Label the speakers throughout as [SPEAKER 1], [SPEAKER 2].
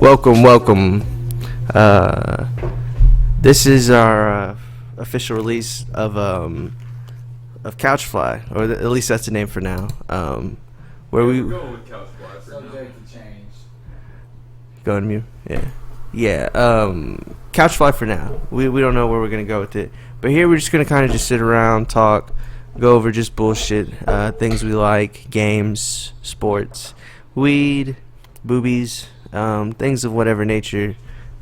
[SPEAKER 1] Welcome. This is our official release of COUCHFLY, or at least that's the name for now. Where we
[SPEAKER 2] go with COUCHFLY for
[SPEAKER 3] subject to change.
[SPEAKER 1] Go on mute. Yeah. COUCHFLY for now. We don't know where we're gonna go with it, but here we're just gonna kind of just sit around, talk, go over just bullshit, things we like, games, sports, weed, boobies, things of whatever nature,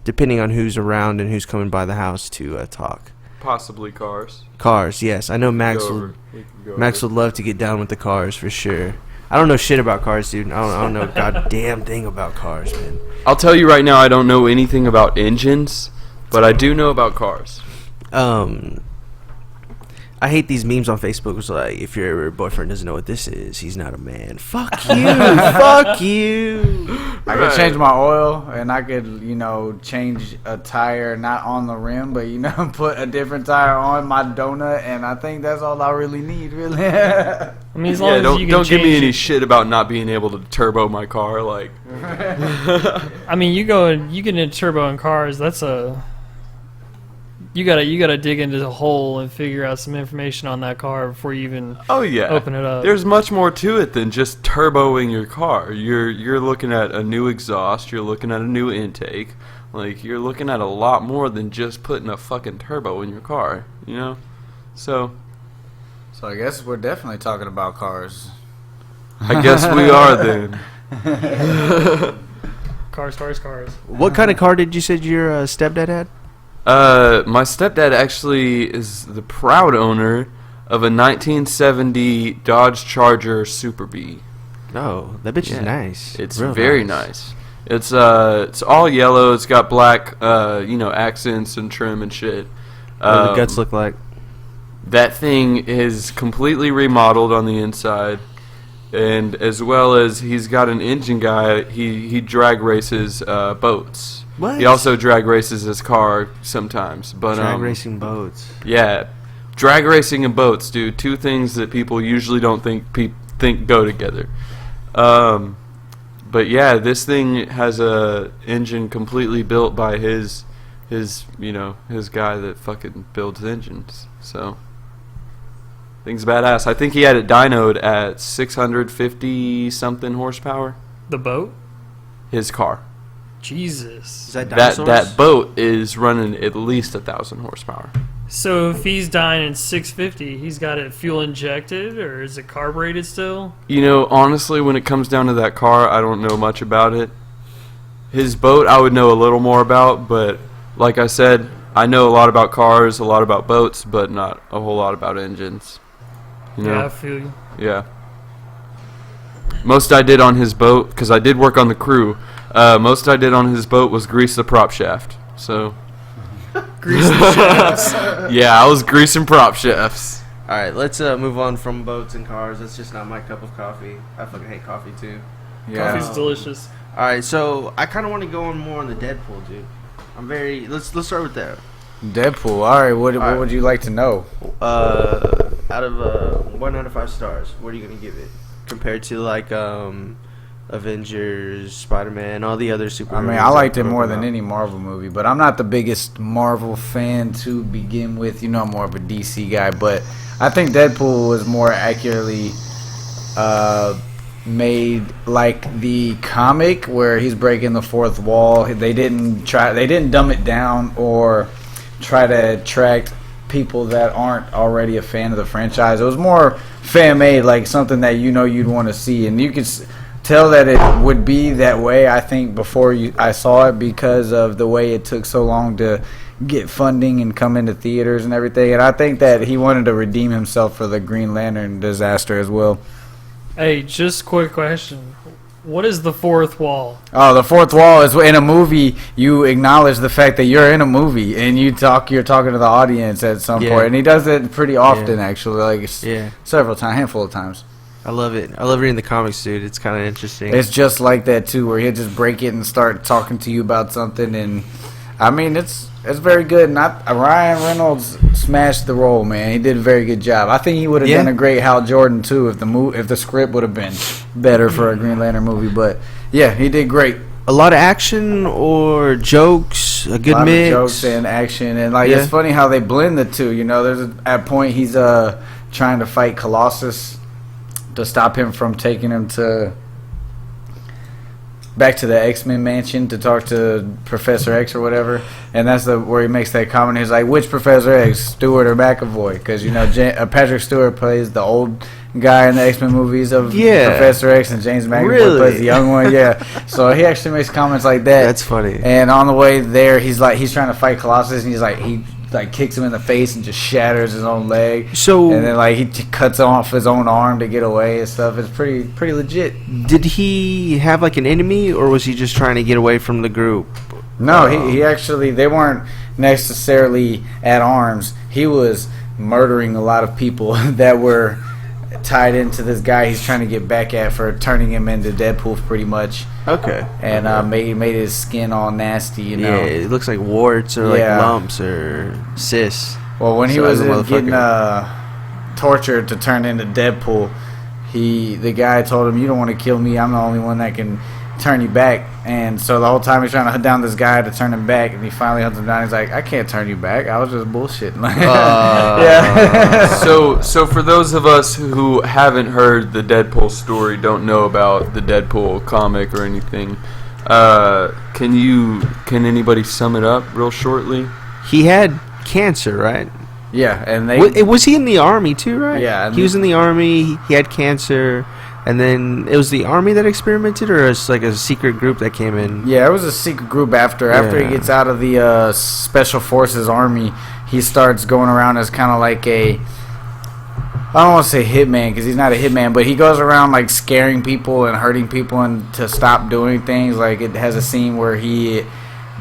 [SPEAKER 1] depending on who's around and who's coming by the house to talk.
[SPEAKER 2] possibly cars.
[SPEAKER 1] Cars, yes. I know Max would love to get down with the cars for sure. I don't know shit about cars, dude. I don't know a goddamn thing about cars, man.
[SPEAKER 2] I'll tell you right now, I don't know anything about engines, but I do know about cars.
[SPEAKER 1] I hate these memes on Facebook. It's like, if your boyfriend doesn't know what this is, he's not a man. Fuck you. Fuck you.
[SPEAKER 3] I could change my oil, and I could, change a tire, not on the rim, but, put a different tire on my donut, and I think that's all I really need, really.
[SPEAKER 4] I mean, as long as you can
[SPEAKER 2] don't give me any
[SPEAKER 4] it.
[SPEAKER 2] shit about not being able to turbo my car. Like,
[SPEAKER 4] I mean, you get into turbo in cars. That's you gotta dig into the hole and figure out some information on that car before you even open it up.
[SPEAKER 2] There's much more to it than just turboing your car. You're looking at a new exhaust. You're looking at a new intake. Like, you're looking at a lot more than just putting a fucking turbo in your car. So
[SPEAKER 3] I guess we're definitely talking about cars.
[SPEAKER 2] I guess we are then.
[SPEAKER 4] Cars.
[SPEAKER 1] What kind of car did you say your stepdad had?
[SPEAKER 2] My stepdad actually is the proud owner of a 1970 Dodge Charger Super Bee.
[SPEAKER 1] Oh, that bitch is nice.
[SPEAKER 2] It's
[SPEAKER 1] real
[SPEAKER 2] very nice. It's all yellow. It's got black, accents and trim and shit.
[SPEAKER 1] What do the guts look like?
[SPEAKER 2] That thing is completely remodeled on the inside, and as well as he's got an engine guy. He drag races boats.
[SPEAKER 1] What?
[SPEAKER 2] He also drag races his car sometimes. But
[SPEAKER 1] drag racing boats.
[SPEAKER 2] Yeah, drag racing and boats, dude. Two things that people usually don't think go together. But yeah, this thing has a engine completely built by his guy that fucking builds engines. So thing's badass. I think he had it dynoed at 650 something horsepower.
[SPEAKER 4] The boat?
[SPEAKER 2] His car.
[SPEAKER 4] Jesus.
[SPEAKER 1] Is that dinosaurs?
[SPEAKER 2] That boat is running at least 1,000 horsepower.
[SPEAKER 4] So if he's dying at 650, he's got it fuel injected, or is it carbureted still?
[SPEAKER 2] Honestly, when it comes down to that car, I don't know much about it. His boat, I would know a little more about, but like I said, I know a lot about cars, a lot about boats, but not a whole lot about engines.
[SPEAKER 4] Yeah, I feel you.
[SPEAKER 2] Yeah. Most I did on his boat, because I did work on the crew, most I did on his boat was grease the prop shaft. So,
[SPEAKER 4] grease the shafts.
[SPEAKER 2] Yeah, I was greasing prop shafts.
[SPEAKER 1] All right, let's move on from boats and cars. That's just not my cup of coffee. I fucking hate coffee too.
[SPEAKER 3] Yeah.
[SPEAKER 4] Coffee's delicious.
[SPEAKER 1] All right, so I kind of want to go on more on the Deadpool, dude. Let's start with that.
[SPEAKER 3] Deadpool. All right, what would you like to know?
[SPEAKER 1] Out of 1 out of 5 stars, what are you gonna give it compared to like Avengers, Spider-Man, all the other superheroes?
[SPEAKER 3] I mean, I liked it more than any Marvel movie, but I'm not the biggest Marvel fan to begin with. I'm more of a DC guy, but I think Deadpool was more accurately made like the comic where he's breaking the fourth wall. They didn't dumb it down or try to attract people that aren't already a fan of the franchise. It was more fan-made, like something that you'd want to see, and you could tell that it would be that way, I think, before I saw it, because of the way it took so long to get funding and come into theaters and everything. And I think that he wanted to redeem himself for the Green Lantern disaster as well.
[SPEAKER 4] Hey, just quick question. What is the fourth wall?
[SPEAKER 3] Oh, the fourth wall is in a movie. You acknowledge the fact that you're in a movie and you're talking to the audience at some point. And he does it pretty often, actually, like several times, handful of times.
[SPEAKER 1] I love it. I love reading the comics, dude. It's kind of interesting.
[SPEAKER 3] It's just like that too, where he'll just break it and start talking to you about something, and I mean, it's very good. Ryan Reynolds smashed the role, man. He did a very good job. I think he would have done a great Hal Jordan too if the script would have been better for a Green Lantern movie. But yeah, he did great.
[SPEAKER 1] a lot of action or jokes, a good mix.
[SPEAKER 3] Of jokes and action, and like it's funny how they blend the two. You know, there's at a point he's trying to fight Colossus to stop him from taking him back to the X-Men mansion to talk to Professor X or whatever, and that's where he makes that comment. He's like, "Which Professor X, Stewart or McAvoy?" Because you know Patrick Stewart plays the old guy in the X-Men movies of Professor X, and James McAvoy plays the young one. Yeah, so he actually makes comments like that.
[SPEAKER 1] That's funny.
[SPEAKER 3] And on the way there, he's trying to fight Colossus, and he kicks him in the face and just shatters his own leg.
[SPEAKER 1] So
[SPEAKER 3] and then he cuts off his own arm to get away and stuff. It's pretty legit.
[SPEAKER 1] Did he have like an enemy, or was he just trying to get away from the group?
[SPEAKER 3] No, he actually, they weren't necessarily at arms. He was murdering a lot of people that were tied into this guy he's trying to get back at for turning him into Deadpool, pretty much.
[SPEAKER 1] Okay.
[SPEAKER 3] And made his skin all nasty, you know.
[SPEAKER 1] Yeah, it looks like warts or like lumps or cysts.
[SPEAKER 3] Well, when he was getting tortured to turn into Deadpool, the guy told him, "You don't want to kill me. I'm the only one that can turn you back." And so the whole time he's trying to hunt down this guy to turn him back, and he finally hunts him down. He's like, "I can't turn you back. I was just bullshitting."
[SPEAKER 1] Yeah.
[SPEAKER 2] So for those of us who haven't heard the Deadpool story, don't know about the Deadpool comic or anything, can anybody sum it up real shortly?
[SPEAKER 1] He had cancer, right?
[SPEAKER 3] Yeah, and
[SPEAKER 1] was he in the army too, right?
[SPEAKER 3] Yeah,
[SPEAKER 1] he was in the army. He had cancer. And then it was the army that experimented, or it's like a secret group that came in?
[SPEAKER 3] Yeah, it was a secret group after he gets out of the Special Forces army. He starts going around as kind of like I don't want to say hitman, because he's not a hitman, but he goes around like scaring people and hurting people and to stop doing things. Like it has a scene where he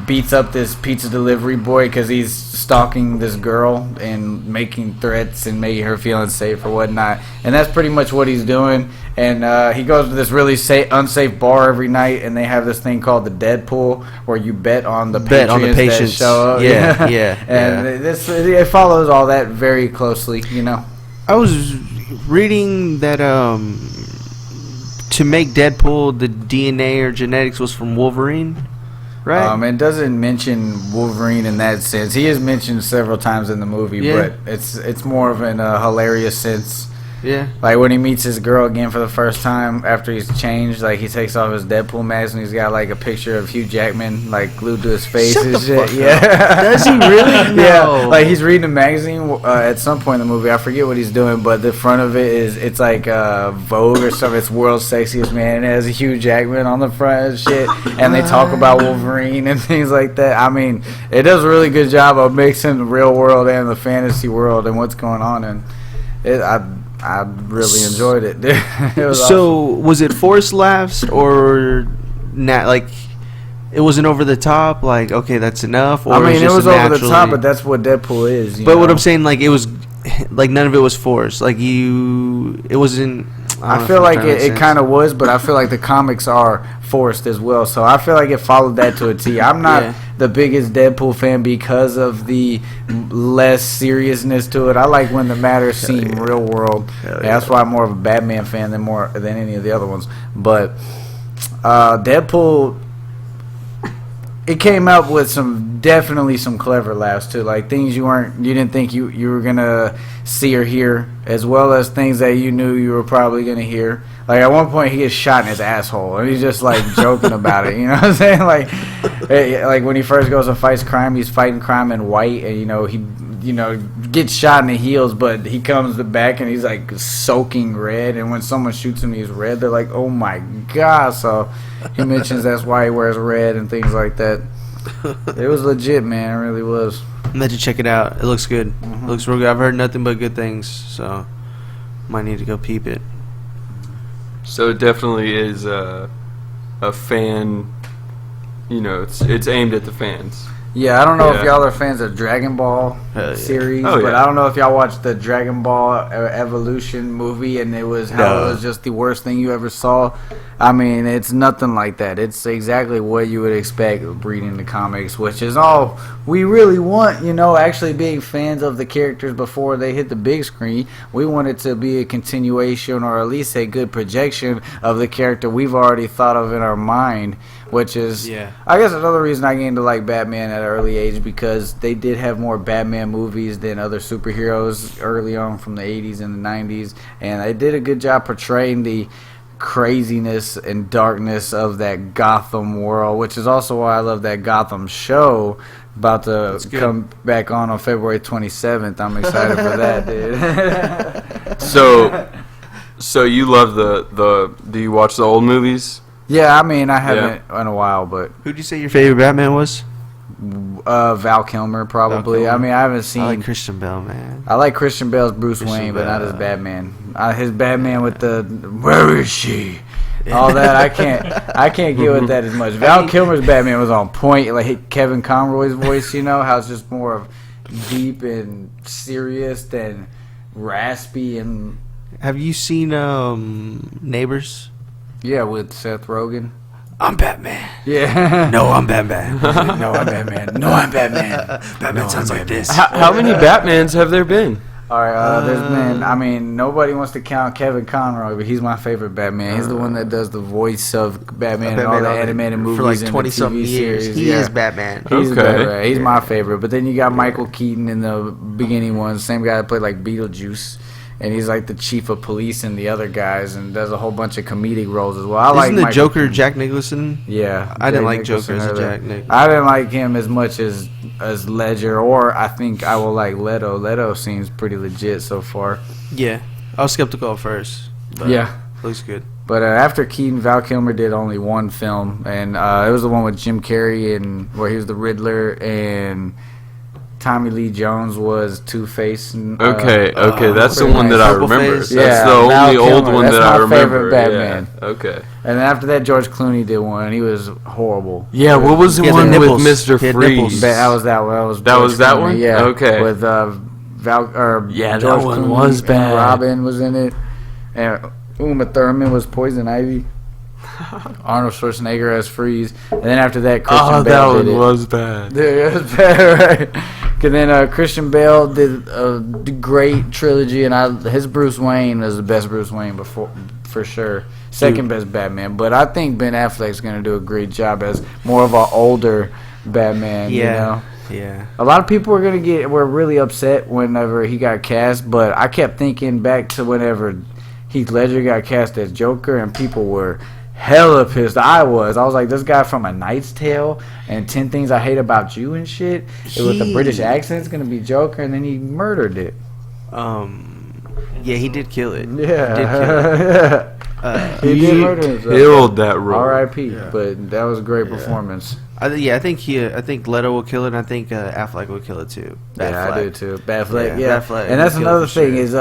[SPEAKER 3] beats up this pizza delivery boy because he's stalking this girl and making threats and making her feel unsafe or whatnot. And that's pretty much what he's doing. And he goes to this really unsafe bar every night, and they have this thing called the Deadpool, where you bet on the patients that show up.
[SPEAKER 1] Yeah.
[SPEAKER 3] And it follows all that very closely, you know.
[SPEAKER 1] I was reading that to make Deadpool, the DNA or genetics was from Wolverine. Right.
[SPEAKER 3] It doesn't mention Wolverine in that sense. He is mentioned several times in the movie, but it's more of an hilarious sense.
[SPEAKER 1] Yeah.
[SPEAKER 3] Like when he meets his girl again for the first time after he's changed, like he takes off his Deadpool mask and he's got like a picture of Hugh Jackman like glued to his face and shit. Yeah.
[SPEAKER 1] Does he really? No.
[SPEAKER 3] Yeah. Like he's reading a magazine at some point in the movie. I forget what he's doing, but the front of it's like Vogue or something. It's World's Sexiest Man. It has a Hugh Jackman on the front and shit. And they talk about Wolverine and things like that. I mean, it does a really good job of mixing the real world and the fantasy world and what's going on. And I really enjoyed it. It was awesome.
[SPEAKER 1] Was it forced laughs or not? Like it wasn't over the top. Like okay, that's enough. Or
[SPEAKER 3] I mean, it was over the top, but that's what Deadpool is.
[SPEAKER 1] But what I'm saying, like it was, like none of it was forced. Like it wasn't.
[SPEAKER 3] I feel like it kind of was, but I feel like the comics are forced as well. So I feel like it followed that to a T. I'm not the biggest Deadpool fan because of the less seriousness to it. I like when the matters seem real world. That's why I'm more of a Batman fan than any of the other ones. But Deadpool, it came up with definitely some clever laughs too, like things you didn't think you were gonna see or hear, as well as things that you knew you were probably gonna hear. Like at one point he gets shot in his asshole and he's just like joking about it, you know what I'm saying? Like when he first goes and fights crime, he's fighting crime in white, and he gets shot in the heels, but he comes back and he's like soaking red, and when someone shoots him he's red, they're like, oh my god. So he mentions that's why he wears red and things like that. It was legit, man. It really was.
[SPEAKER 1] I'm going to check it out. It looks good. It looks real good. I've heard nothing but good things, so might need to go peep it.
[SPEAKER 2] So it definitely is a fan. It's aimed at the fans.
[SPEAKER 3] Yeah, I don't know if y'all are fans of Dragon Ball series, but I don't know if y'all watched the Dragon Ball Evolution movie, and it was it was just the worst thing you ever saw. I mean, it's nothing like that. It's exactly what you would expect of reading the comics, which is all we really want, actually being fans of the characters before they hit the big screen. We want it to be a continuation or at least a good projection of the character we've already thought of in our mind which is, I guess, another reason I came to like Batman at an early age, because they did have more Batman movies than other superheroes early on from the 80s and the 90s, and they did a good job portraying the craziness and darkness of that Gotham world, which is also why I love that Gotham show about to come back on February 27th. I'm excited for that, dude.
[SPEAKER 2] So you love the do you watch the old movies?
[SPEAKER 3] Yeah, I mean, I haven't in a while, but
[SPEAKER 1] who'd you say your favorite Batman was?
[SPEAKER 3] Val Kilmer, probably. I mean, I haven't seen.
[SPEAKER 1] I like Christian Bale, man.
[SPEAKER 3] I like Christian Bale's Bruce Wayne, but not his Batman. His Batman with the "Where is she?" all that, I can't get with that as much. Val Kilmer's Batman was on point, like Kevin Conroy's voice. You know how it's just more of deep and serious than raspy. And
[SPEAKER 1] have you seen Neighbors?
[SPEAKER 3] Yeah, with Seth Rogen.
[SPEAKER 1] I'm Batman.
[SPEAKER 3] Yeah.
[SPEAKER 1] No, I'm Batman.
[SPEAKER 3] No, I'm Batman. No, I'm Batman.
[SPEAKER 1] Batman sounds like this.
[SPEAKER 2] How many Batmans have there been?
[SPEAKER 3] All right, there's been. I mean, nobody wants to count Kevin Conroy, but he's my favorite Batman. He's the one that does the voice of Batman in all the animated movies
[SPEAKER 1] for like
[SPEAKER 3] and
[SPEAKER 1] 20-something years.
[SPEAKER 3] series.
[SPEAKER 1] He is Batman.
[SPEAKER 3] He's Batman. He's my favorite. But then you got Michael Keaton in the beginning ones, same guy that played like Beetlejuice. And he's like the chief of police and the other guys, and does a whole bunch of comedic roles as well.
[SPEAKER 1] Isn't the Joker Jack Nicholson?
[SPEAKER 3] Yeah,
[SPEAKER 1] I didn't like Joker as a Jack Nicholson.
[SPEAKER 3] I didn't like him as much as Ledger, or I think I will like Leto. Leto seems pretty legit so far.
[SPEAKER 1] Yeah, I was skeptical at first. But looks good.
[SPEAKER 3] But after Keaton, Val Kilmer did only one film, and it was the one with Jim Carrey, and where he was the Riddler, and Tommy Lee Jones was Two-Face.
[SPEAKER 2] Okay, that's the one that I remember.
[SPEAKER 3] Yeah,
[SPEAKER 2] that's the only old one that I remember.
[SPEAKER 3] That's my favorite Batman.
[SPEAKER 2] Yeah, okay.
[SPEAKER 3] And then after that, George Clooney did one, and he was horrible.
[SPEAKER 2] Yeah, what was the one with Mr. Freeze?
[SPEAKER 3] That was that one.
[SPEAKER 2] That was that one?
[SPEAKER 3] Yeah.
[SPEAKER 2] Okay.
[SPEAKER 3] With George
[SPEAKER 2] that one
[SPEAKER 3] Clooney
[SPEAKER 2] was bad.
[SPEAKER 3] And Robin was in it, and Uma Thurman was Poison Ivy. Arnold Schwarzenegger as Freeze, and then after that, Christian Bale did it.
[SPEAKER 2] That one was bad.
[SPEAKER 3] Dude, it was bad, right? And then Christian Bale did a great trilogy, and his Bruce Wayne was the best Bruce Wayne before, for sure. Second best Batman, but I think Ben Affleck's gonna do a great job as more of an older Batman.
[SPEAKER 1] Yeah.
[SPEAKER 3] You know?
[SPEAKER 1] Yeah.
[SPEAKER 3] A lot of people were really upset whenever he got cast, but I kept thinking back to whenever Heath Ledger got cast as Joker, and people were hella pissed. I was like, this guy from A Knight's Tale and 10 Things I Hate About You and shit. With the British accent, it's gonna be Joker, and then he murdered it.
[SPEAKER 1] Yeah, he did kill it.
[SPEAKER 3] Yeah, he did murder himself.
[SPEAKER 2] Killed that role.
[SPEAKER 3] R.I.P. But that was a great performance.
[SPEAKER 1] I think Leto will kill it, and I think Affleck will kill it too.
[SPEAKER 3] I do too. Batfleck,
[SPEAKER 1] yeah. Batfleck,
[SPEAKER 3] and that's another thing is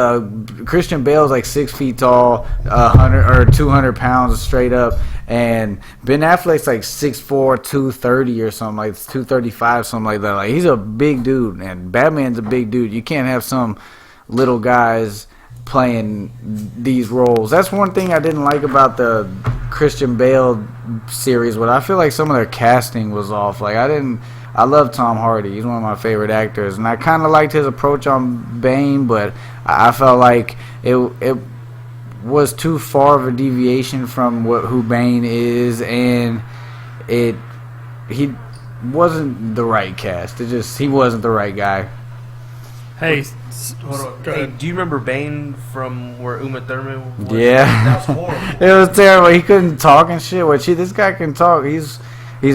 [SPEAKER 3] Christian Bale's like 6 feet tall, 100 or 200 pounds straight up, and Ben Affleck's like 6'4", 230 or something, like 235, something like that. Like, he's a big dude, and Batman's a big dude. You can't have some little guys playing these roles. That's one thing I didn't like about the Christian Bale series, but I feel like some of their casting was off. Like, I love Tom Hardy. He's one of my favorite actors, and I kind of liked his approach on Bane, but I felt like it was too far of a deviation from who Bane is, and he wasn't the right cast. He wasn't the right guy.
[SPEAKER 4] Hey,
[SPEAKER 1] hold on. Hey, do you remember Bane from where Uma Thurman was?
[SPEAKER 3] Yeah.
[SPEAKER 1] That was horrible.
[SPEAKER 3] It was terrible. He couldn't talk and shit. This guy can talk. He's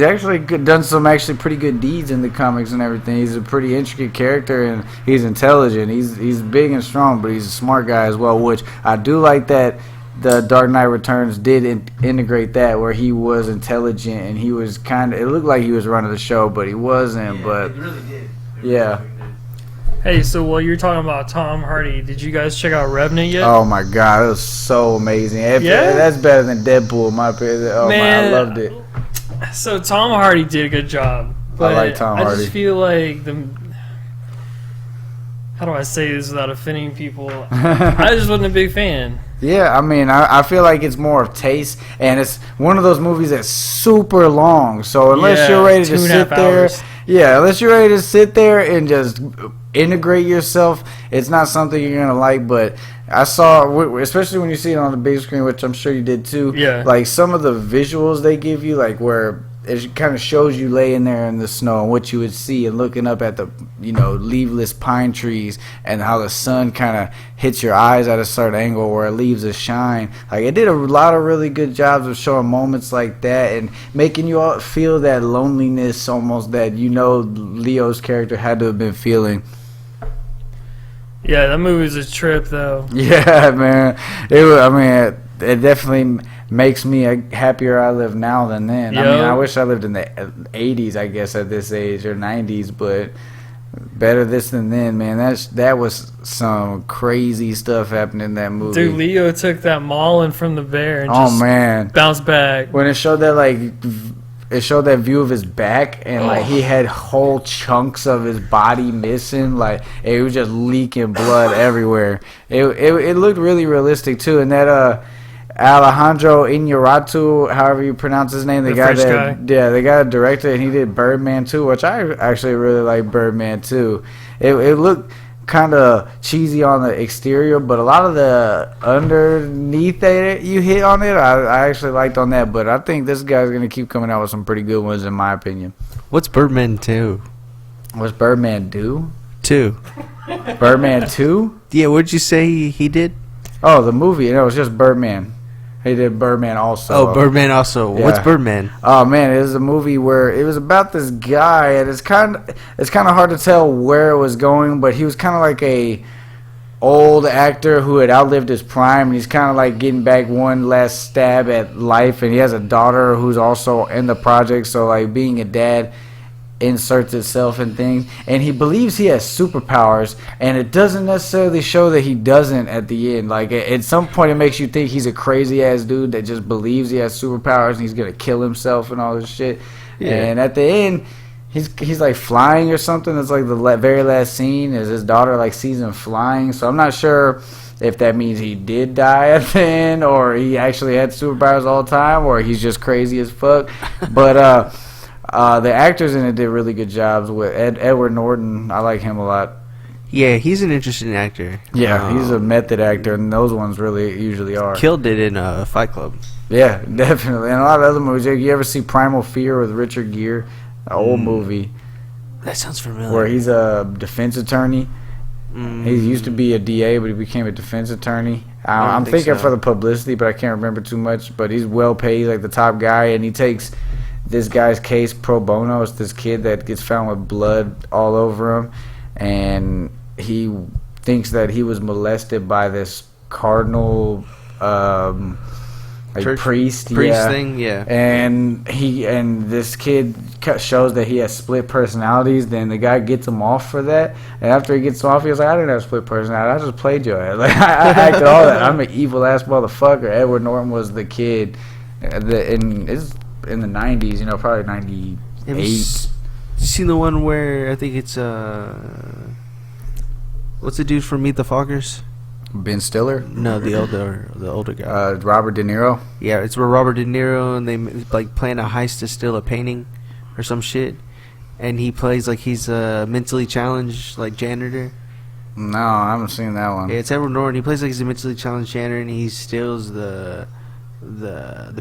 [SPEAKER 3] actually done some pretty good deeds in the comics and everything. He's a pretty intricate character, and he's intelligent. He's big and strong, but he's a smart guy as well, which I do like that the Dark Knight Returns did integrate that, where he was intelligent and he was it looked like he was running the show, but he wasn't.
[SPEAKER 1] Yeah,
[SPEAKER 3] but
[SPEAKER 1] it really did.
[SPEAKER 3] Yeah.
[SPEAKER 4] Hey, so while you're talking about Tom Hardy, did you guys check out Revenant yet?
[SPEAKER 3] Oh my god, it was so amazing. That's better than Deadpool, in my opinion. Oh man, I loved it.
[SPEAKER 4] So Tom Hardy did a good job. But
[SPEAKER 3] I like Tom Hardy.
[SPEAKER 4] I just feel like how do I say this without offending people? I just wasn't a big fan.
[SPEAKER 3] Yeah, I mean, I feel like it's more of taste, and it's one of those movies that's super long. So unless you're ready to sit there, unless you're ready to sit there and just integrate yourself, it's not something you're gonna like. But I saw, especially when you see it on the big screen, which I'm sure you did too.
[SPEAKER 4] Yeah.
[SPEAKER 3] Like some of the visuals they give you, like where it kind of shows you laying there in the snow and what you would see, and looking up at the leafless pine trees, and how the sun kind of hits your eyes at a certain angle where it leaves a shine. Like it did a lot of really good jobs of showing moments like that and making you all feel that loneliness almost that Leo's character had to have been feeling.
[SPEAKER 4] Yeah, that movie was a trip though.
[SPEAKER 3] Yeah, man. It definitely makes me happier I live now than then.
[SPEAKER 4] Yep.
[SPEAKER 3] I mean, I wish I lived in the 80s, I guess, at this age, or 90s, but better this than then, man. That was some crazy stuff happening in that movie.
[SPEAKER 4] Dude, Leo took that mauling from the bear and just bounced back.
[SPEAKER 3] When it showed that view of his back, and like he had whole chunks of his body missing, like it was just leaking blood everywhere. It looked really realistic too, and that Alejandro Iñárritu, however you pronounce his name, the guy that directed, and he did Birdman 2, which I actually really like Birdman 2. It looked kind of cheesy on the exterior, but a lot of the underneath that you hit on it, I actually liked on that. But I think this guy's going to keep coming out with some pretty good ones, in my opinion.
[SPEAKER 1] What's Birdman 2?
[SPEAKER 3] What's Birdman do?
[SPEAKER 1] 2.
[SPEAKER 3] Birdman 2?
[SPEAKER 1] Yeah, what did you say he did?
[SPEAKER 3] Oh, the movie. No, it was just Birdman. He did Birdman also.
[SPEAKER 1] Oh, Birdman also. Yeah. What's Birdman?
[SPEAKER 3] Oh man, it was a movie where it was about this guy, and it's kind of hard to tell where it was going, but he was kind of like a old actor who had outlived his prime, and he's kind of like getting back one last stab at life, and he has a daughter who's also in the project, so like being a dad inserts itself in things, and he believes he has superpowers, and it doesn't necessarily show that he doesn't at the end. Like at some point it makes you think he's a crazy ass dude that just believes he has superpowers and he's gonna kill himself and all this shit. Yeah. And at the end he's like flying or something. It's like the very last scene is his daughter like sees him flying, so I'm not sure if that means he did die at the end, or he actually had superpowers all the time, or he's just crazy as fuck. But the actors in it did really good jobs. With Edward Norton, I like him a lot.
[SPEAKER 1] Yeah, he's an interesting actor.
[SPEAKER 3] Yeah, he's a method actor, and those ones really usually are.
[SPEAKER 1] Killed it in Fight Club.
[SPEAKER 3] Yeah, definitely. And a lot of other movies. You ever see Primal Fear with Richard Gere? An old movie.
[SPEAKER 1] That sounds familiar.
[SPEAKER 3] Where he's a defense attorney. He used to be a DA, but he became a defense attorney. I'm thinking for the publicity, but I can't remember too much. But he's well paid. He's like the top guy, and he takes this guy's case pro bono. It's this kid that gets found with blood all over him, and he thinks that he was molested by this cardinal priest
[SPEAKER 1] thing, yeah.
[SPEAKER 3] And this kid shows that he has split personalities. Then the guy gets him off for that, and after he gets him off, he was like, I didn't have split personality, I just played your ass. Like I acted all that. I'm an evil ass motherfucker. Edward Norton was the kid, and it's in the 90s, probably 98.
[SPEAKER 1] Have you seen the one where I think it's what's the dude from Meet the Fockers?
[SPEAKER 3] Ben Stiller?
[SPEAKER 1] No, the older guy.
[SPEAKER 3] Robert De Niro?
[SPEAKER 1] Yeah, it's where Robert De Niro and they like plan a heist to steal a painting or some shit, and he plays like he's a mentally challenged like janitor.
[SPEAKER 3] No, I haven't seen that one.
[SPEAKER 1] Yeah, it's Edward Norton. He plays like he's a mentally challenged janitor, and he steals the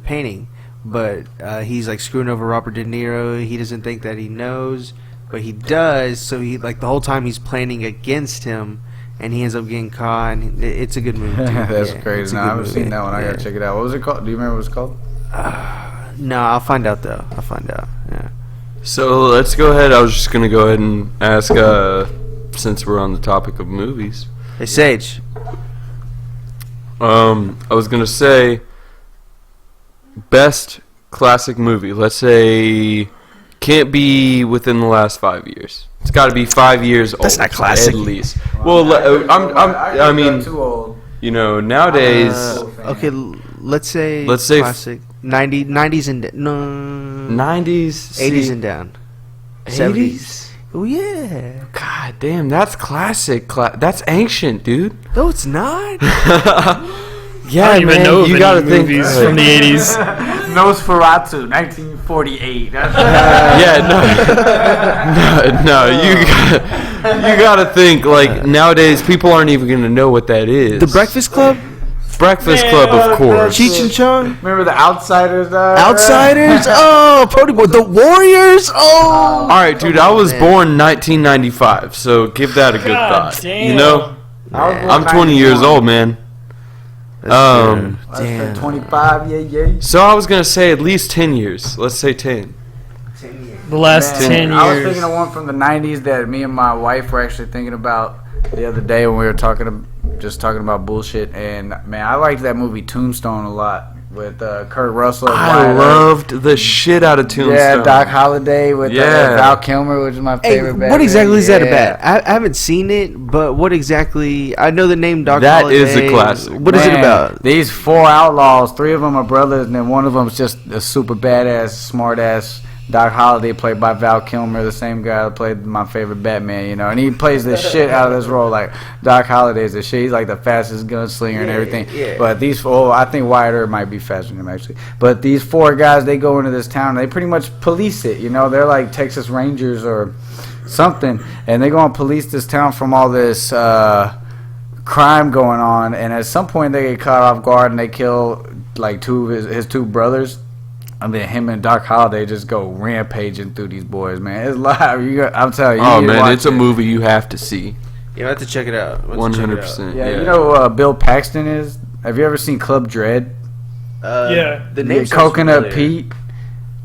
[SPEAKER 1] painting. But he's like screwing over Robert De Niro. He doesn't think that he knows, but he does. So he like the whole time he's planning against him, and he ends up getting caught. And it's a good movie. Too.
[SPEAKER 3] That's crazy. No, I haven't seen that one. I gotta check it out. What was it called? Do you remember what it was called?
[SPEAKER 1] No, I'll find out though. Yeah.
[SPEAKER 2] So let's go ahead. I was just gonna go ahead and ask, since we're on the topic of movies.
[SPEAKER 1] Hey Sage.
[SPEAKER 2] I was gonna say, best classic movie. Let's say can't be within the last 5 years. It's got to be 5 years old.
[SPEAKER 1] That's not classic.
[SPEAKER 2] At least. Well, I mean,
[SPEAKER 3] too old.
[SPEAKER 2] Nowadays.
[SPEAKER 1] Okay, let's say classic. 90s and
[SPEAKER 2] 90s,
[SPEAKER 1] 80s and down.
[SPEAKER 2] 80s.
[SPEAKER 1] Oh yeah.
[SPEAKER 2] God damn, that's classic. That's ancient, dude.
[SPEAKER 1] No, it's not.
[SPEAKER 2] Yeah,
[SPEAKER 4] I don't even know
[SPEAKER 2] you
[SPEAKER 4] of
[SPEAKER 2] gotta
[SPEAKER 4] any
[SPEAKER 2] think
[SPEAKER 4] movies from the 80s.
[SPEAKER 3] Nosferatu, 1948.
[SPEAKER 2] You gotta think like nowadays people aren't even gonna know what that is.
[SPEAKER 1] The Breakfast Club.
[SPEAKER 2] Breakfast Club, of course.
[SPEAKER 1] Cheech and Chong.
[SPEAKER 3] Remember the Outsiders?
[SPEAKER 1] Outsiders? Oh, Brody Boy. The Warriors? Oh.
[SPEAKER 2] All right, dude. I was born 1995, so give that a good thought.
[SPEAKER 4] Damn.
[SPEAKER 2] You know, I'm 20 years old, man.
[SPEAKER 1] Damn.
[SPEAKER 3] 25, yeah.
[SPEAKER 2] So I was gonna say at least 10 years. Let's say 10.
[SPEAKER 4] The last 10 years.
[SPEAKER 3] I was thinking of one from the 90s that me and my wife were actually thinking about the other day when we were talking about bullshit. And man, I liked that movie Tombstone a lot with Kurt Russell.
[SPEAKER 2] I loved the shit out of Tombstone.
[SPEAKER 3] Yeah, Doc Holliday with Val Kilmer, which is my favorite.
[SPEAKER 1] Hey, what exactly is that about? I haven't seen it, but what exactly? I know the name Doc Holliday.
[SPEAKER 2] That is a classic.
[SPEAKER 1] What is it about?
[SPEAKER 3] These 4 outlaws, 3 of them are brothers, and then one of them is just a super badass, smart ass. Doc Holliday, played by Val Kilmer, the same guy that played my favorite Batman, you know, and he plays the shit out of this role. Like Doc Holliday's the shit. He's like the fastest gunslinger and everything. Yeah. But these 4, I think Wyatt Earp might be faster than him actually. But these 4 guys, they go into this town. They pretty much police it, you know. They're like Texas Rangers or something, and they go and police this town from all this crime going on. And at some point, they get caught off guard and they kill like 2 of his 2 brothers. And then him and Doc Holliday just go rampaging through these boys, man. It's live. I'm telling you.
[SPEAKER 2] Oh, man, it's a movie you have to see.
[SPEAKER 1] You have to check it out.
[SPEAKER 2] 100%.
[SPEAKER 3] Yeah, you know who Bill Paxton is? Have you ever seen Club Dread?
[SPEAKER 4] Yeah.
[SPEAKER 1] The name
[SPEAKER 3] Coconut Pete.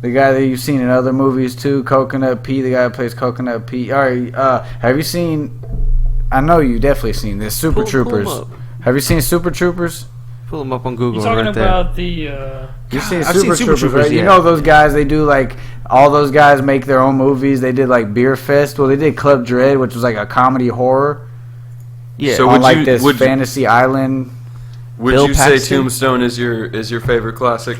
[SPEAKER 3] The guy that you've seen in other movies, too. Coconut Pete, the guy that plays Coconut Pete. All right, have you seen... I know you definitely seen this. Super Troopers. Have you seen Super Troopers?
[SPEAKER 1] Pull them up on Google.
[SPEAKER 4] You're talking
[SPEAKER 1] right
[SPEAKER 4] about
[SPEAKER 1] there.
[SPEAKER 3] You've seen
[SPEAKER 1] I've
[SPEAKER 3] Super
[SPEAKER 1] seen
[SPEAKER 3] Troopers, right?
[SPEAKER 1] yeah.
[SPEAKER 3] You know those guys, they do like, all those guys make their own movies. They did like Beer Fest. Well, they did Club Dread, which was like a comedy horror.
[SPEAKER 1] Yeah.
[SPEAKER 2] So
[SPEAKER 3] on like this fantasy island.
[SPEAKER 2] Would
[SPEAKER 1] Bill
[SPEAKER 2] you say
[SPEAKER 1] Paxton?
[SPEAKER 2] Tombstone is your favorite classic?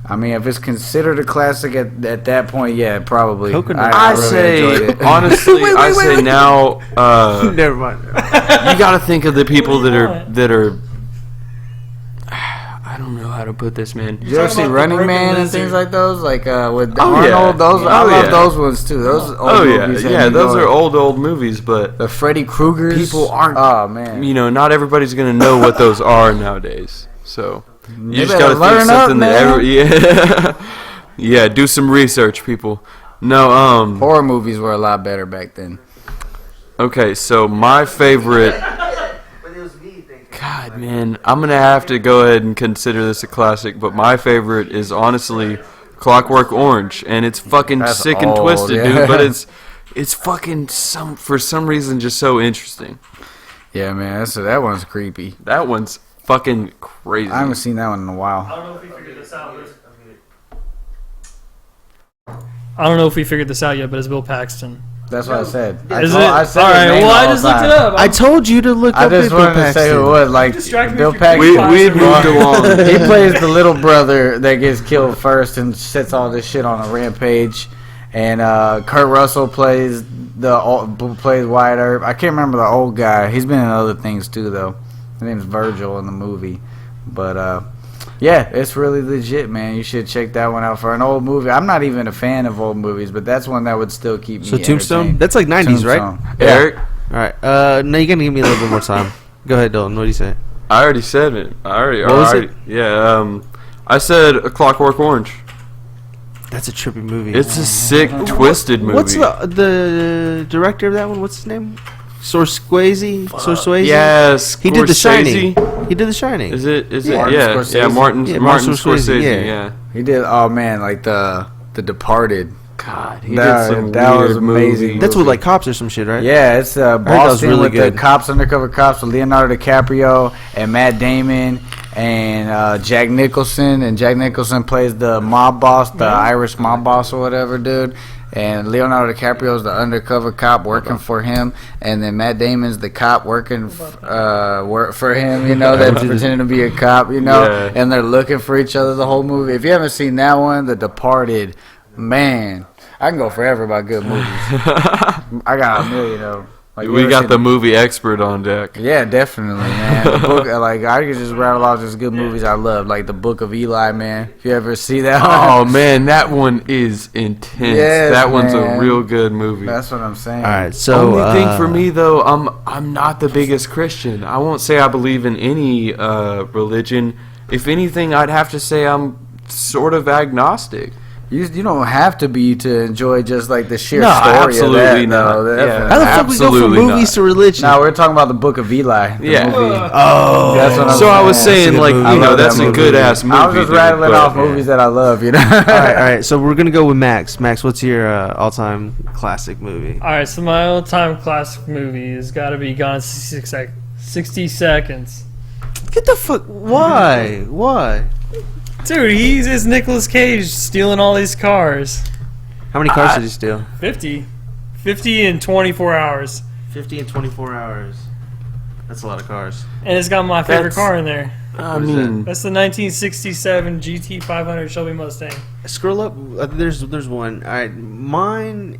[SPEAKER 3] I mean, if it's considered a classic at that point, yeah, probably.
[SPEAKER 1] Coconut.
[SPEAKER 2] I
[SPEAKER 3] really
[SPEAKER 2] say,
[SPEAKER 3] enjoyed it.
[SPEAKER 2] honestly, I say now,
[SPEAKER 1] Never mind.
[SPEAKER 2] you got to think of the people that are. I don't know how to put this, man.
[SPEAKER 3] Did you ever see Running Man and things like those? Like with
[SPEAKER 2] Oh,
[SPEAKER 3] Arnold?
[SPEAKER 2] yeah.
[SPEAKER 3] Those I love those ones too. Those old movies.
[SPEAKER 2] Yeah, those are old movies, but
[SPEAKER 3] The Freddy Kruegers.
[SPEAKER 2] people aren't.
[SPEAKER 3] Oh man.
[SPEAKER 2] You know, not everybody's gonna know what those are nowadays. So you
[SPEAKER 3] You
[SPEAKER 2] just
[SPEAKER 3] better
[SPEAKER 2] gotta
[SPEAKER 3] learn
[SPEAKER 2] think
[SPEAKER 3] up,
[SPEAKER 2] something that
[SPEAKER 3] man.
[SPEAKER 2] yeah, do some research, people. No,
[SPEAKER 3] Horror movies were a lot better back then.
[SPEAKER 2] okay, so my favorite. God, man, I'm gonna have to go ahead and consider this a classic, but my favorite is honestly Clockwork Orange, and it's fucking
[SPEAKER 3] That's
[SPEAKER 2] sick and
[SPEAKER 3] old,
[SPEAKER 2] twisted,
[SPEAKER 3] yeah.
[SPEAKER 2] dude. But it's fucking for some reason just so interesting.
[SPEAKER 3] Yeah, man, that one's creepy.
[SPEAKER 2] That one's fucking crazy.
[SPEAKER 3] I haven't seen that one in a while.
[SPEAKER 4] I don't know if we figured this out. I don't know if we figured this out yet, but it's Bill Paxton.
[SPEAKER 3] That's what I said.
[SPEAKER 4] Is it?
[SPEAKER 3] I said
[SPEAKER 4] All
[SPEAKER 3] his
[SPEAKER 4] right.
[SPEAKER 3] name
[SPEAKER 4] Well, I
[SPEAKER 3] all
[SPEAKER 4] just
[SPEAKER 3] the
[SPEAKER 4] looked it
[SPEAKER 3] time.
[SPEAKER 4] up.
[SPEAKER 1] I told you to look
[SPEAKER 3] I
[SPEAKER 1] up
[SPEAKER 3] just
[SPEAKER 1] Bill
[SPEAKER 3] wanted to say who it
[SPEAKER 1] Paxton.
[SPEAKER 3] was. Like
[SPEAKER 4] Distract me
[SPEAKER 3] Bill
[SPEAKER 4] with your
[SPEAKER 3] Paxton.
[SPEAKER 2] we had moved along.
[SPEAKER 3] He plays the little brother that gets killed first and sets all this shit on a rampage. And Kurt Russell plays Wyatt Earp. I can't remember the old guy. He's been in other things too, though. His name's Virgil in the movie. But yeah, it's really legit, man. You should check that one out for an old movie. I'm not even a fan of old movies, but that's one that would still keep me.
[SPEAKER 1] So Tombstone?
[SPEAKER 3] entertained.
[SPEAKER 1] That's like 90s, right?
[SPEAKER 3] Tombstone.
[SPEAKER 2] Eric,
[SPEAKER 1] All right. No, you're gonna give me a little bit more time. Go ahead, Dalton. What do you say?
[SPEAKER 2] I already said it. What
[SPEAKER 1] was it?
[SPEAKER 2] Yeah, I said A Clockwork Orange.
[SPEAKER 1] That's a trippy movie.
[SPEAKER 2] It's a sick, twisted movie.
[SPEAKER 1] What's the director of that one? What's his name? Scorsese?
[SPEAKER 2] Yes,
[SPEAKER 1] He did The
[SPEAKER 2] Scorsese.
[SPEAKER 1] Shining. He did The Shining.
[SPEAKER 2] Is it?
[SPEAKER 3] Martin
[SPEAKER 2] Yeah,
[SPEAKER 3] Scorsese?
[SPEAKER 2] yeah. Martin
[SPEAKER 1] Yeah,
[SPEAKER 2] Martin
[SPEAKER 1] Martin Scorsese,
[SPEAKER 2] Scorsese.
[SPEAKER 1] yeah.
[SPEAKER 2] Yeah.
[SPEAKER 3] He did. Oh man, like the Departed.
[SPEAKER 2] God, he
[SPEAKER 3] That-
[SPEAKER 2] did some
[SPEAKER 3] that
[SPEAKER 2] weird
[SPEAKER 3] was amazing.
[SPEAKER 2] movies.
[SPEAKER 1] That's with like cops or some shit, right?
[SPEAKER 3] Yeah, it's
[SPEAKER 1] that was
[SPEAKER 3] Boston
[SPEAKER 1] really
[SPEAKER 3] with
[SPEAKER 1] good.
[SPEAKER 3] the cops, undercover cops, with Leonardo DiCaprio and Matt Damon and Jack Nicholson. And Jack Nicholson plays the mob boss, the Irish mob boss or whatever, dude. And Leonardo DiCaprio's the undercover cop working for him, and then Matt Damon's the cop working work for him. You know, that's pretending to be a cop. You know,
[SPEAKER 2] Yeah.
[SPEAKER 3] and they're looking for each other the whole movie. If you haven't seen that one, The Departed, man, I can go forever about good movies. I got a million of them. Like,
[SPEAKER 2] we got the movie expert on deck.
[SPEAKER 3] Yeah, definitely, man. The book, like, I could just rattle off just good movies I love, like The Book of Eli, man. If you ever see that one.
[SPEAKER 2] Oh, man, that one is intense.
[SPEAKER 3] Yes,
[SPEAKER 2] that one's
[SPEAKER 3] man.
[SPEAKER 2] a real good movie.
[SPEAKER 3] That's what I'm saying.
[SPEAKER 1] All right, so
[SPEAKER 2] only thing for me though, I'm not the biggest Christian. I won't say I believe in any religion. If anything, I'd have to say I'm sort of agnostic.
[SPEAKER 3] You don't have to be to enjoy just like the sheer
[SPEAKER 2] No,
[SPEAKER 3] story
[SPEAKER 2] absolutely
[SPEAKER 3] of that.
[SPEAKER 2] not.
[SPEAKER 3] No,
[SPEAKER 2] Yeah.
[SPEAKER 1] how the fuck we go from
[SPEAKER 2] Absolutely
[SPEAKER 1] movies
[SPEAKER 2] not.
[SPEAKER 1] to religion?
[SPEAKER 3] No, we're talking about the Book of Eli. The
[SPEAKER 2] Yeah.
[SPEAKER 3] movie.
[SPEAKER 1] Oh,
[SPEAKER 3] That's what I'm
[SPEAKER 2] So I was
[SPEAKER 1] That's a
[SPEAKER 2] saying,
[SPEAKER 1] good
[SPEAKER 2] like,
[SPEAKER 1] movie.
[SPEAKER 3] I
[SPEAKER 2] you know,
[SPEAKER 3] love that
[SPEAKER 2] that's a
[SPEAKER 3] movie.
[SPEAKER 2] good ass movie.
[SPEAKER 3] I was just
[SPEAKER 2] dude,
[SPEAKER 3] rattling
[SPEAKER 2] but-
[SPEAKER 3] off movies that I love, you know.
[SPEAKER 1] all right. So we're gonna go with Max. Max, what's your all-time classic movie?
[SPEAKER 4] All right, so my all-time classic movie has got to be Gone in 60 Seconds.
[SPEAKER 1] Get the fuck. Why? Why?
[SPEAKER 4] Dude, he's as Nicolas Cage stealing all these cars.
[SPEAKER 1] How many cars did he steal?
[SPEAKER 4] 50 in 24 hours.
[SPEAKER 1] 50 in 24 hours. That's a lot of cars.
[SPEAKER 4] And it's got my favorite
[SPEAKER 2] That's-
[SPEAKER 4] car in there.
[SPEAKER 2] I mean,
[SPEAKER 4] That's the 1967 GT500 Shelby Mustang.
[SPEAKER 1] Scroll up. There's one. All right, mine.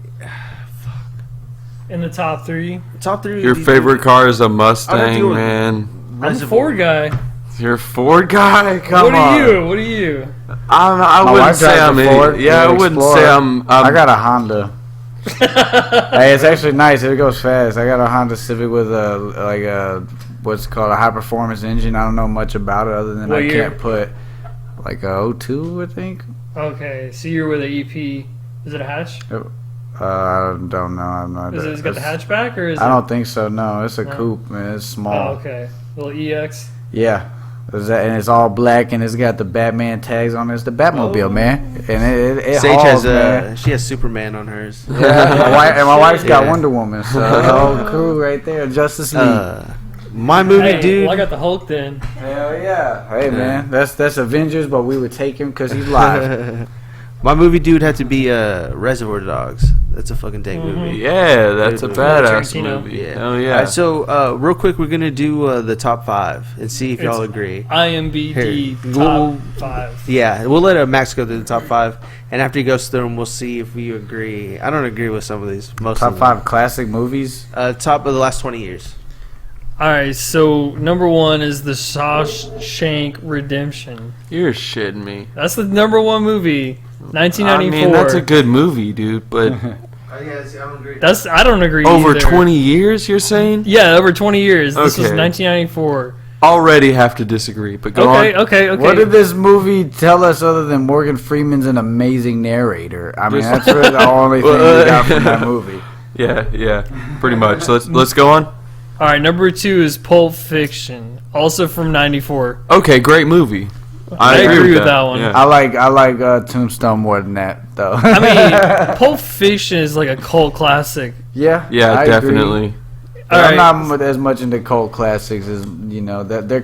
[SPEAKER 4] In the top three.
[SPEAKER 1] Top three.
[SPEAKER 2] your
[SPEAKER 1] would be-
[SPEAKER 2] favorite car is a
[SPEAKER 1] I would do
[SPEAKER 2] Mustang,
[SPEAKER 1] it.
[SPEAKER 2] man.
[SPEAKER 4] I'm a
[SPEAKER 1] Reservoir.
[SPEAKER 4] Ford guy.
[SPEAKER 2] You're a Ford guy? Come
[SPEAKER 4] What are
[SPEAKER 2] on.
[SPEAKER 4] you? What are you?
[SPEAKER 2] I
[SPEAKER 3] My
[SPEAKER 2] wouldn't
[SPEAKER 3] wife
[SPEAKER 2] say
[SPEAKER 3] drives
[SPEAKER 2] I'm
[SPEAKER 3] a
[SPEAKER 2] any-
[SPEAKER 3] Ford.
[SPEAKER 2] Yeah, I
[SPEAKER 3] An
[SPEAKER 2] wouldn't
[SPEAKER 3] Explorer.
[SPEAKER 2] say I'm
[SPEAKER 3] I got a Honda. Hey, it's actually nice. It goes fast. I got a Honda Civic with a what's called a high performance engine. I don't know much about it other than
[SPEAKER 4] What
[SPEAKER 3] I
[SPEAKER 4] year?
[SPEAKER 3] can't put like a 02, I think.
[SPEAKER 4] Okay, so you're with a EP. Is it a hatch?
[SPEAKER 3] I don't know. I'm not.
[SPEAKER 4] Is it got the
[SPEAKER 3] it's-
[SPEAKER 4] hatchback or is
[SPEAKER 3] I
[SPEAKER 4] it?
[SPEAKER 3] don't think so. No, it's a
[SPEAKER 4] No.
[SPEAKER 3] coupe, man. It's
[SPEAKER 4] Oh,
[SPEAKER 3] small.
[SPEAKER 4] okay. Little EX.
[SPEAKER 3] Yeah. And it's all black and it's got the Batman tags on it. It's the Batmobile,
[SPEAKER 4] Oh.
[SPEAKER 3] man. And it
[SPEAKER 1] Sage
[SPEAKER 3] hauls,
[SPEAKER 1] has
[SPEAKER 3] man.
[SPEAKER 1] she has Superman on hers.
[SPEAKER 3] Yeah, my wife's got
[SPEAKER 1] Yeah.
[SPEAKER 3] Wonder Woman, so the whole crew right there, Justice League.
[SPEAKER 1] My movie,
[SPEAKER 4] Hey,
[SPEAKER 1] dude.
[SPEAKER 4] well, I got the Hulk then.
[SPEAKER 3] Hell yeah! Hey man, that's Avengers, but we would take him because he's live.
[SPEAKER 1] My movie, dude, had to be Reservoir Dogs. That's a fucking dang
[SPEAKER 4] Mhm.
[SPEAKER 1] movie.
[SPEAKER 2] Yeah, that's a
[SPEAKER 1] Dude,
[SPEAKER 2] badass
[SPEAKER 4] Tarantino.
[SPEAKER 2] movie.
[SPEAKER 1] Yeah.
[SPEAKER 2] Oh yeah.
[SPEAKER 1] Alright, so real quick, we're gonna do the top 5 and see if y'all
[SPEAKER 4] It's-
[SPEAKER 1] agree.
[SPEAKER 4] IMBD
[SPEAKER 1] Here.
[SPEAKER 4] top
[SPEAKER 1] We'll-
[SPEAKER 4] 5.
[SPEAKER 1] Yeah, we'll let Max go through the top 5, and after he goes through them, we'll see if we agree. I don't agree with some of these. Most
[SPEAKER 3] Top
[SPEAKER 1] of them.
[SPEAKER 3] 5 classic movies.
[SPEAKER 1] Top of the last 20 years.
[SPEAKER 4] All right, so number 1 is the Shawshank Redemption.
[SPEAKER 2] You're shitting me.
[SPEAKER 4] That's the number 1 movie, 1994.
[SPEAKER 2] I mean, that's a good movie, dude. But
[SPEAKER 1] I don't agree.
[SPEAKER 4] I don't agree.
[SPEAKER 2] over
[SPEAKER 4] either.
[SPEAKER 2] 20 years, you're saying?
[SPEAKER 4] Yeah, over 20 years. This was
[SPEAKER 2] Okay.
[SPEAKER 4] 1994.
[SPEAKER 2] Already have to disagree. But go
[SPEAKER 4] Okay,
[SPEAKER 2] on.
[SPEAKER 4] okay.
[SPEAKER 3] What did this movie tell us other than Morgan Freeman's an amazing narrator? I mean, that's really the only thing we got from that movie.
[SPEAKER 2] Yeah, pretty much. So let's go on.
[SPEAKER 4] All right, number 2 is Pulp Fiction, also from 94.
[SPEAKER 2] Okay, great movie.
[SPEAKER 4] I agree with that one.
[SPEAKER 2] Yeah.
[SPEAKER 3] I like Tombstone more than that, though.
[SPEAKER 4] I mean, Pulp Fiction is like a cult classic.
[SPEAKER 3] yeah,
[SPEAKER 2] Yeah,
[SPEAKER 3] I agree.
[SPEAKER 2] definitely.
[SPEAKER 3] But
[SPEAKER 4] All
[SPEAKER 3] I'm
[SPEAKER 4] right.
[SPEAKER 3] not as much into cult classics as that they're